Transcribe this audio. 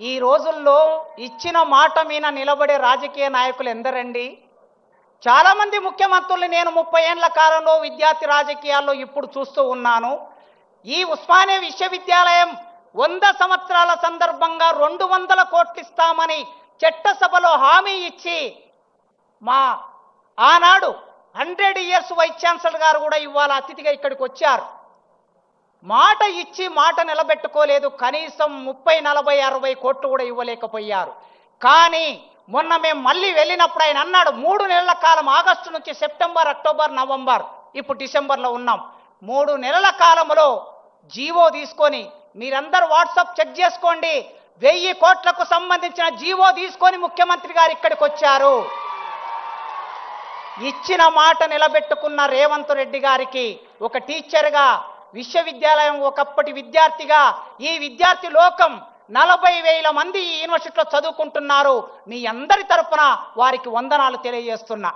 ఈ రోజుల్లో ఇచ్చిన మాట మీద నిలబడే రాజకీయ నాయకులు ఎందరండి? చాలామంది ముఖ్యమంత్రులు నేను 30 ఏళ్ల కాలంలో విద్యార్థి రాజకీయాల్లో ఇప్పుడు చూస్తూ ఉన్నాను. ఈ ఉస్మానియా విశ్వవిద్యాలయం 100 సంవత్సరాల సందర్భంగా 200 కోట్లు ఇస్తామని చట్టసభలో హామీ ఇచ్చి మా ఆనాడు 100 ఇయర్స్ వైస్ ఛాన్సలర్ గారు కూడా ఇవాళ అతిథిగా ఇక్కడికి వచ్చారు. మాట ఇచ్చి మాట నిలబెట్టుకోలేదు. కనీసం 30, 40, 60 కోట్లు కూడా ఇవ్వలేకపోయారు. కానీ మొన్న మేము మళ్ళీ వెళ్ళినప్పుడు ఆయన అన్నాడు 3 నెలల కాలం, ఆగస్టు నుంచి సెప్టెంబర్, అక్టోబర్, నవంబర్, ఇప్పుడు డిసెంబర్లో ఉన్నాం. 3 నెలల కాలంలో జీవో తీసుకొని, మీరందరూ వాట్సాప్ చెక్ చేసుకోండి, 1000 కోట్లకు సంబంధించిన జీవో తీసుకొని ముఖ్యమంత్రి గారు ఇక్కడికి వచ్చారు. ఇచ్చిన మాట నిలబెట్టుకున్న రేవంత్ రెడ్డి గారికి ఒక టీచర్గా, విశ్వవిద్యాలయం ఒకప్పటి విద్యార్థిగా, ఈ విద్యార్థి లోకం 40,000 మంది ఈ యూనివర్సిటీలో చదువుకుంటున్నారు. మీ అందరి తరపున వారికి వందనాలు తెలియజేస్తున్నా.